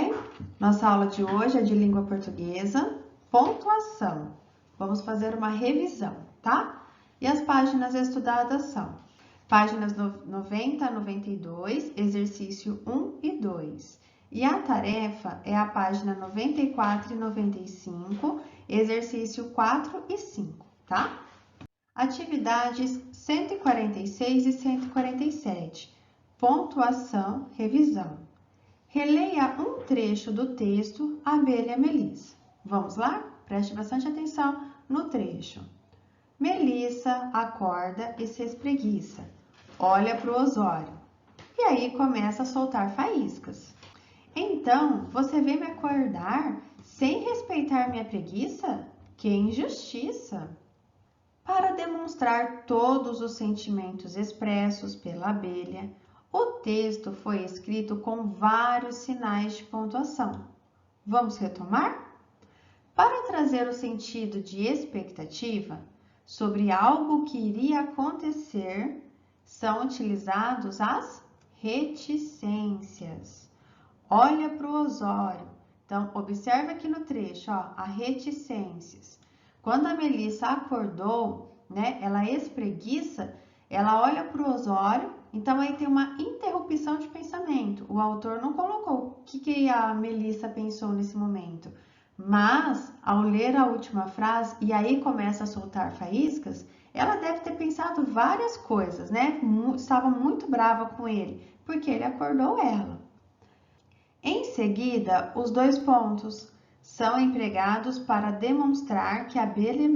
bem? Nossa aula de hoje é de língua portuguesa, pontuação. Vamos fazer uma revisão, tá? E as páginas estudadas são páginas 90 a 92, exercício 1 e 2. E a tarefa é a página 94 e 95, exercício 4 e 5, tá? Atividades 146 e 147. Pontuação, revisão. Releia um trecho do texto Abelha Melissa. Vamos lá? Preste bastante atenção no trecho. Melissa acorda e se espreguiça. Olha para o Osório. E aí começa a soltar faíscas. Então, você vem me acordar sem respeitar minha preguiça? Que injustiça! Para demonstrar todos os sentimentos expressos pela abelha, o texto foi escrito com vários sinais de pontuação. Vamos retomar? Para trazer o sentido de expectativa sobre algo que iria acontecer, são utilizados as reticências. Olha para o Osório. Então, observe aqui no trecho, ó, a reticências. Quando a Melissa acordou, né, ela espreguiça, ela olha para o Osório, então aí tem uma interrupção de pensamento. O autor não colocou o que a Melissa pensou nesse momento, mas ao ler a última frase e aí começa a soltar faíscas, ela deve ter pensado várias coisas, né? Estava muito brava com ele, porque ele acordou ela. Em seguida, os dois pontos são empregados para demonstrar que a abelha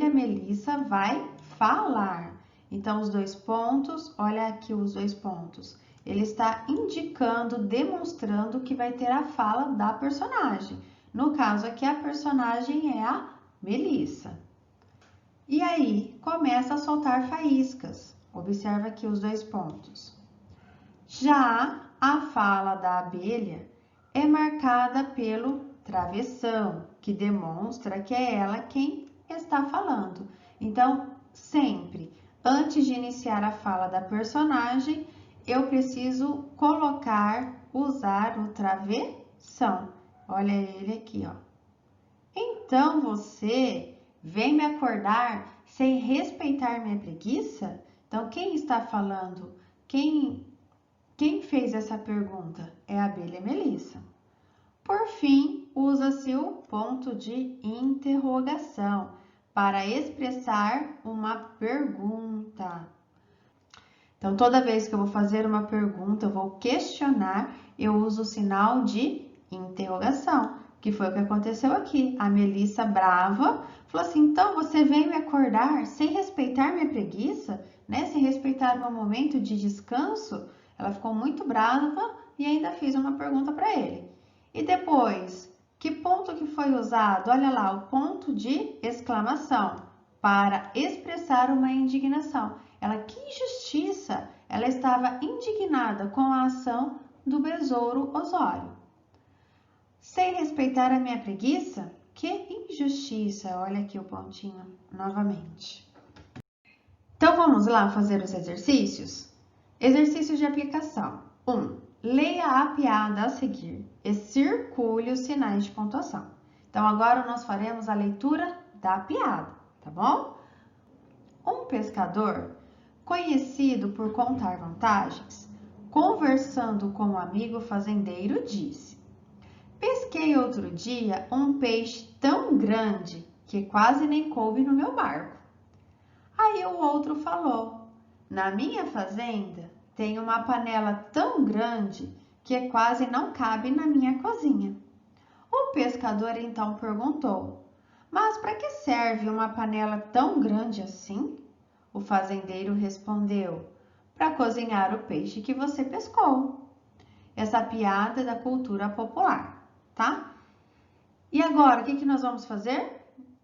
Melissa vai falar. Então, os dois pontos, olha aqui os dois pontos. Ele está indicando, demonstrando que vai ter a fala da personagem. No caso aqui, a personagem é a Melissa. E aí, começa a soltar faíscas. Observa aqui os dois pontos. Já a fala da abelha é marcada pelo travessão, que demonstra que é ela quem está falando. Então, sempre, antes de iniciar a fala da personagem, eu preciso usar o travessão. Olha ele aqui, ó. Então, você vem me acordar sem respeitar minha preguiça? Então, quem está falando? Quem fez essa pergunta? É a abelha Melissa. Por fim, usa-se o ponto de interrogação para expressar uma pergunta. Então, toda vez que eu vou fazer uma pergunta, eu vou questionar, eu uso o sinal de interrogação, que foi o que aconteceu aqui. A Melissa, brava, falou assim, então você veio me acordar sem respeitar minha preguiça, né? Sem respeitar o meu momento de descanso? Ela ficou muito brava e ainda fiz uma pergunta para ele. E depois, que ponto que foi usado? Olha lá, o ponto de exclamação, para expressar uma indignação. Ela, que injustiça! Ela estava indignada com a ação do besouro Osório. Sem respeitar a minha preguiça? Que injustiça! Olha aqui o pontinho novamente. Então, vamos lá fazer os exercícios? Exercícios de aplicação. 1. Leia a piada a seguir e circule os sinais de pontuação. Então, agora nós faremos a leitura da piada, tá bom? Um pescador, conhecido por contar vantagens, conversando com um amigo fazendeiro, disse: pesquei outro dia um peixe tão grande que quase nem coube no meu barco. Aí o outro falou: na minha fazenda tem uma panela tão grande que quase não cabe na minha cozinha. O pescador então perguntou: mas para que serve uma panela tão grande assim? O fazendeiro respondeu: para cozinhar o peixe que você pescou. Essa piada é da cultura popular, tá? E agora, o que nós vamos fazer?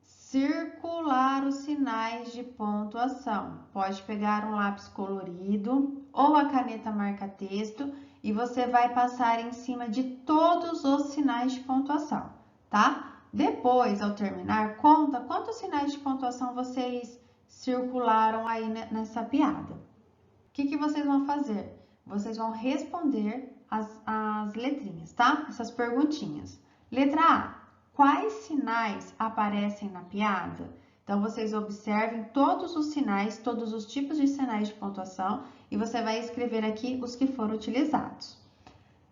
Circular os sinais de pontuação. Pode pegar um lápis colorido ou a caneta marca-texto e você vai passar em cima de todos os sinais de pontuação, tá? Depois, ao terminar, conta quantos sinais de pontuação vocês circularam aí nessa piada. O que vocês vão fazer? Vocês vão responder as letrinhas, tá? Essas perguntinhas. Letra A. Quais sinais aparecem na piada? Então, vocês observem todos os sinais, todos os tipos de sinais de pontuação e você vai escrever aqui os que foram utilizados.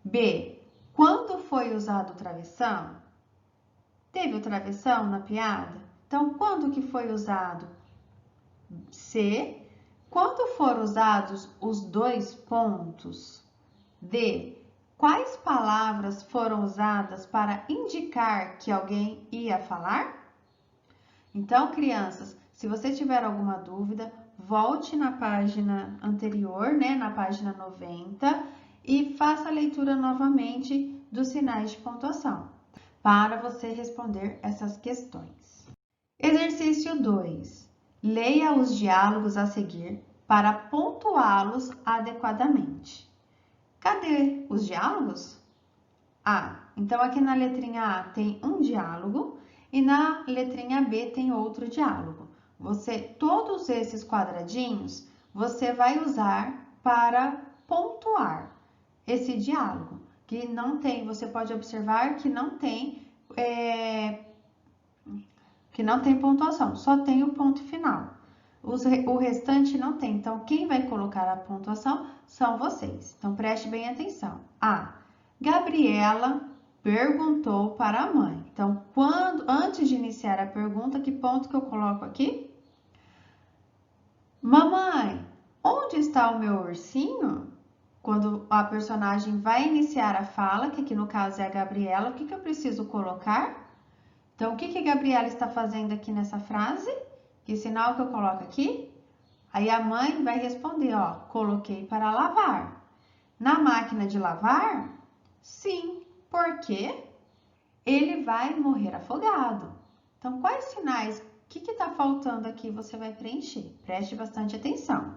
B. Quando foi usado o travessão? Teve o travessão na piada? Então, quando que foi usado? C. Quando foram usados os dois pontos? D. Quais palavras foram usadas para indicar que alguém ia falar? Então, crianças, se você tiver alguma dúvida, volte na página anterior, né, na página 90, e faça a leitura novamente dos sinais de pontuação, para você responder essas questões. Exercício 2. Leia os diálogos a seguir para pontuá-los adequadamente. Cadê os diálogos? Então aqui na letrinha A tem um diálogo e na letrinha B tem outro diálogo. Todos esses quadradinhos, você vai usar para pontuar esse diálogo, que não tem, você pode observar que não tem pontuação, só tem o ponto final. O restante não tem, então quem vai colocar a pontuação são vocês. Então preste bem atenção. Gabriela perguntou para a mãe. Então, antes de iniciar a pergunta, que ponto que eu coloco aqui? Mamãe, onde está o meu ursinho? Quando a personagem vai iniciar a fala, que aqui no caso é a Gabriela, o que eu preciso colocar? Então, o que a Gabriela está fazendo aqui nessa frase? Que sinal que eu coloco aqui? Aí a mãe vai responder, coloquei para lavar. Na máquina de lavar? Sim, porque ele vai morrer afogado. Então, quais sinais? O que está faltando aqui? Você vai preencher. Preste bastante atenção.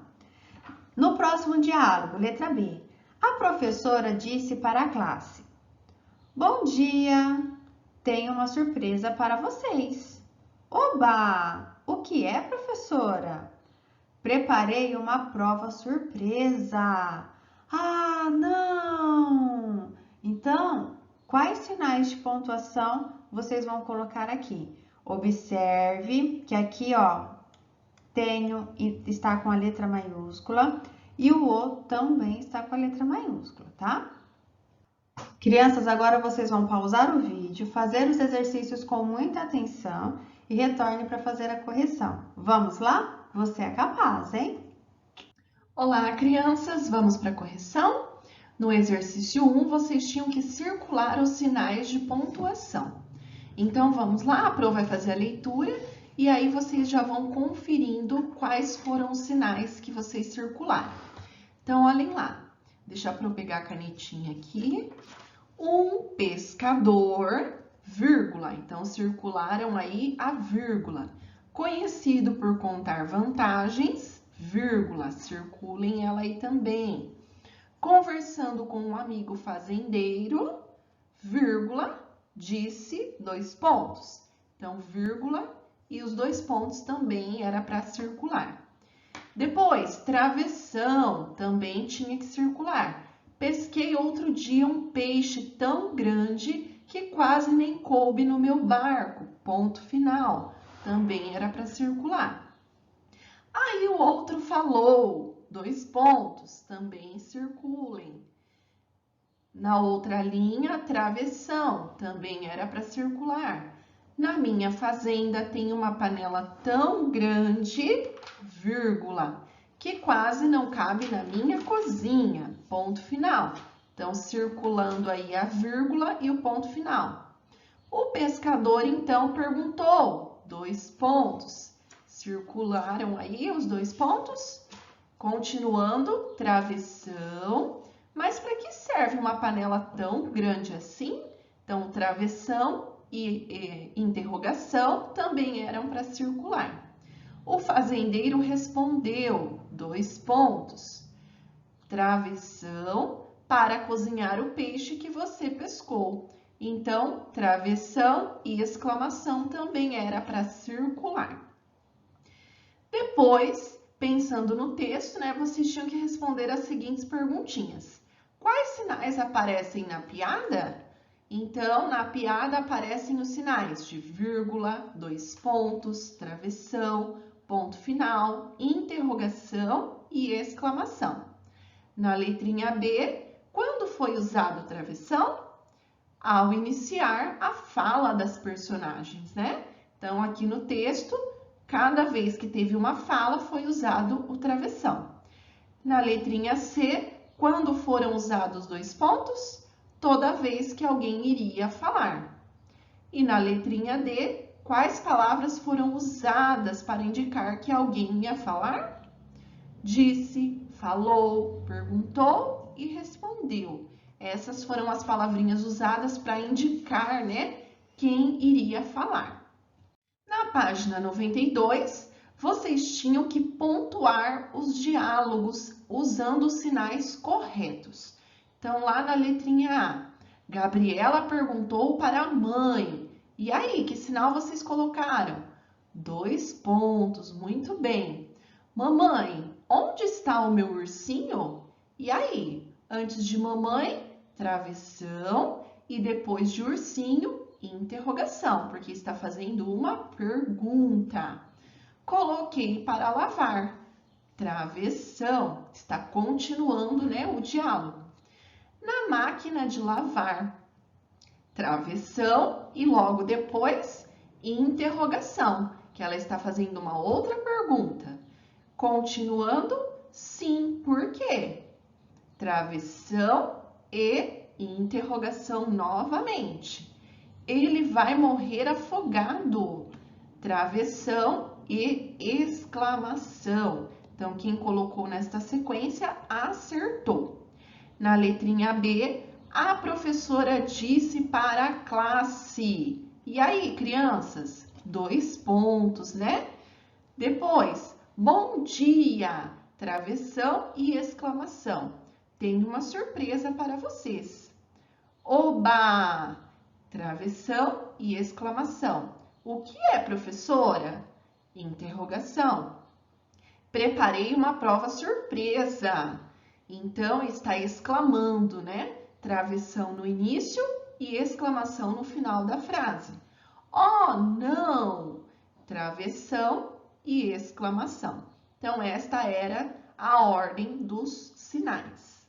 No próximo diálogo, letra B. A professora disse para a classe: Bom dia, tenho uma surpresa para vocês. Oba! O que é, professora? Preparei uma prova surpresa. Não! Então, quais sinais de pontuação vocês vão colocar aqui? Observe que aqui, está com a letra maiúscula e o O também está com a letra maiúscula, tá? Crianças, agora vocês vão pausar o vídeo, fazer os exercícios com muita atenção e retorne para fazer a correção. Vamos lá? Você é capaz, hein? Olá, crianças! Vamos para a correção? No exercício 1, vocês tinham que circular os sinais de pontuação. Então, vamos lá, a Pro vai fazer a leitura e aí vocês já vão conferindo quais foram os sinais que vocês circularam. Então, olhem lá. Deixa eu pegar a canetinha aqui. Um pescador, vírgula. Então, circularam aí a vírgula. Conhecido por contar vantagens, vírgula. Circulem ela aí também. Conversando com um amigo fazendeiro, vírgula, disse, dois pontos. Então, vírgula e os dois pontos também era para circular. Depois, travessão, também tinha que circular. Pesquei outro dia um peixe tão grande que quase nem coube no meu barco. Ponto final. Também era para circular. Aí o outro falou, dois pontos, também circulem. Na outra linha, travessão, também era para circular. Na minha fazenda tem uma panela tão grande, vírgula, que quase não cabe na minha cozinha, ponto final. Então, circulando aí a vírgula e o ponto final. O pescador, então, perguntou, dois pontos. Circularam aí os dois pontos? Continuando, travessão. Mas para que serve uma panela tão grande assim? Então, travessão e interrogação também eram para circular. O fazendeiro respondeu, dois pontos. Travessão para cozinhar o peixe que você pescou. Então, travessão e exclamação também era para circular. Depois, pensando no texto, vocês tinham que responder as seguintes perguntinhas. Quais sinais aparecem na piada? Então, na piada aparecem os sinais de vírgula, dois pontos, travessão, ponto final, interrogação e exclamação. Na letrinha B, quando foi usado o travessão? Ao iniciar a fala das personagens, né? Então, aqui no texto, cada vez que teve uma fala, foi usado o travessão. Na letrinha C, quando foram usados dois pontos? Toda vez que alguém iria falar. E na letrinha D, quais palavras foram usadas para indicar que alguém ia falar? Disse, falou, perguntou e respondeu. Essas foram as palavrinhas usadas para indicar, né, quem iria falar. Na página 92, vocês tinham que pontuar os diálogos usando os sinais corretos. Então, lá na letrinha A, Gabriela perguntou para a mãe. E aí, que sinal vocês colocaram? Dois pontos, muito bem. Mamãe, onde está o meu ursinho? E aí, antes de mamãe, travessão e depois de ursinho, interrogação, porque está fazendo uma pergunta. Coloquei para lavar. Travessão, está continuando, né, o diálogo. Na máquina de lavar. Travessão e logo depois, interrogação, que ela está fazendo uma outra pergunta. Continuando, sim, por quê? Travessão e interrogação novamente. Ele vai morrer afogado. Travessão e exclamação. Então, quem colocou nesta sequência acertou. Na letrinha B, a professora disse para a classe. E aí, crianças? Dois pontos, né? Depois, bom dia, travessão e exclamação. Tenho uma surpresa para vocês. Oba! Travessão e exclamação. O que é, professora? Interrogação. Preparei uma prova surpresa. Então, está exclamando, né? Travessão no início e exclamação no final da frase. Oh, não! Travessão e exclamação. Então, esta era a ordem dos sinais.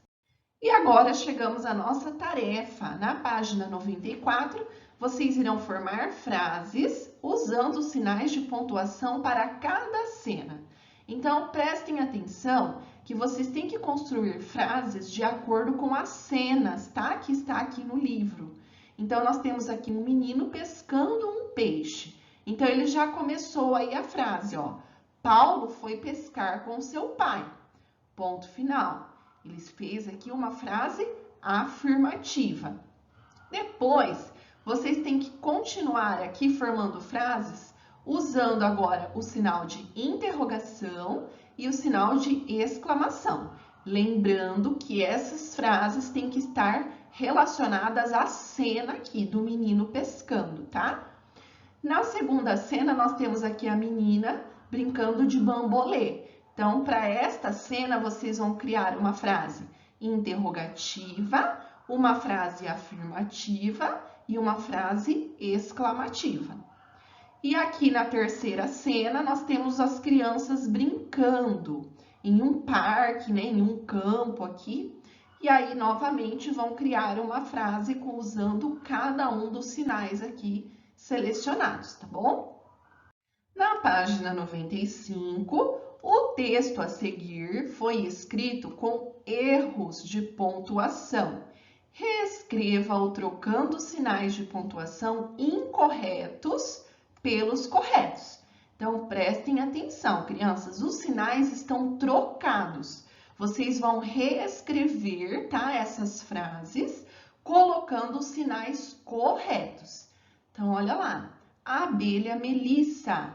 E agora chegamos à nossa tarefa. Na página 94, vocês irão formar frases usando os sinais de pontuação para cada cena. Então, prestem atenção que vocês têm que construir frases de acordo com as cenas, tá? Que está aqui no livro. Então, nós temos aqui um menino pescando um peixe. Então, ele já começou aí a frase, ó. Paulo foi pescar com seu pai. Ponto final. Ele fez aqui uma frase afirmativa. Depois, vocês têm que continuar aqui formando frases usando agora o sinal de interrogação e o sinal de exclamação. Lembrando que essas frases têm que estar relacionadas à cena aqui do menino pescando, tá? Na segunda cena, nós temos aqui a menina brincando de bambolê. Então, para esta cena, vocês vão criar uma frase interrogativa, uma frase afirmativa e uma frase exclamativa. E aqui na terceira cena, nós temos as crianças brincando em um parque, né, em um campo aqui. E aí, novamente, vão criar uma frase usando cada um dos sinais aqui selecionados, tá bom? Na página 95, o texto a seguir foi escrito com erros de pontuação. Reescreva-o trocando sinais de pontuação incorretos pelos corretos. Então, prestem atenção, crianças, os sinais estão trocados. Vocês vão reescrever, tá, essas frases, colocando os sinais corretos. Então, olha lá. A abelha Melissa.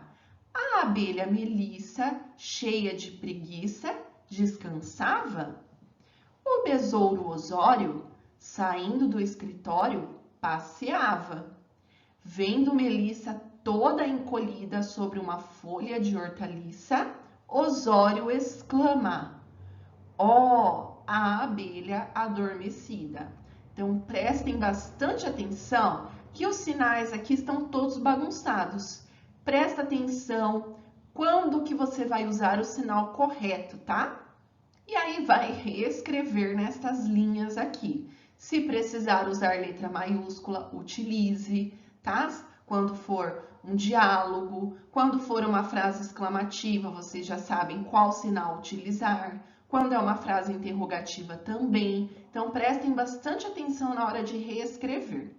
A abelha Melissa, cheia de preguiça, descansava? O besouro Osório, saindo do escritório, passeava. Vendo Melissa toda encolhida sobre uma folha de hortaliça, Osório exclama: Oh, a abelha adormecida. Então, prestem bastante atenção que os sinais aqui estão todos bagunçados. Presta atenção quando que você vai usar o sinal correto, tá? E aí vai reescrever nestas linhas aqui. Se precisar usar letra maiúscula, utilize, tá? Quando for um diálogo, quando for uma frase exclamativa, vocês já sabem qual sinal utilizar. Quando é uma frase interrogativa também. Então, prestem bastante atenção na hora de reescrever.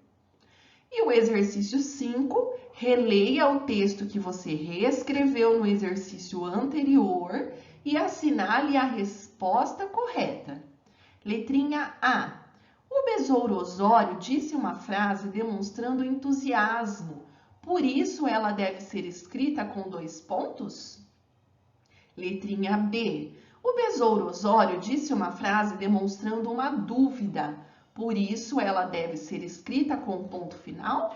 E o exercício 5, releia o texto que você reescreveu no exercício anterior e assinale a resposta correta. Letrinha A. O Besouro Osório disse uma frase demonstrando entusiasmo, por isso ela deve ser escrita com 2 pontos? Letrinha B. O Besouro Osório disse uma frase demonstrando uma dúvida, por isso ela deve ser escrita com ponto final?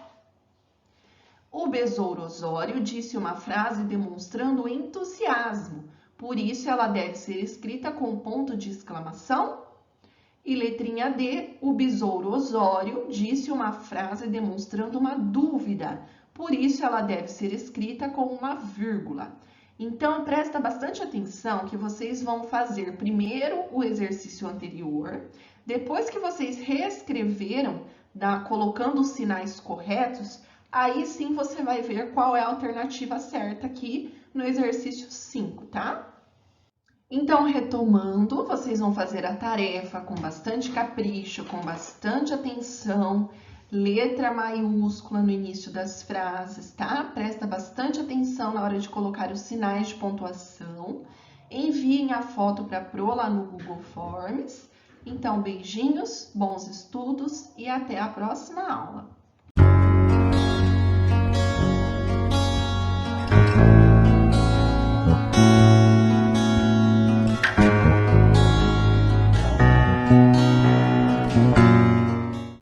O Besouro Osório disse uma frase demonstrando entusiasmo, por isso ela deve ser escrita com ponto de exclamação? E letrinha D, o Besouro Osório disse uma frase demonstrando uma dúvida, por isso ela deve ser escrita com uma vírgula. Então, presta bastante atenção que vocês vão fazer primeiro o exercício anterior, depois que vocês reescreveram, colocando os sinais corretos, aí sim você vai ver qual é a alternativa certa aqui no exercício 5, tá? Então, retomando, vocês vão fazer a tarefa com bastante capricho, com bastante atenção, letra maiúscula no início das frases, tá? Presta bastante atenção na hora de colocar os sinais de pontuação. Enviem a foto para a Pro lá no Google Forms. Então, beijinhos, bons estudos e até a próxima aula.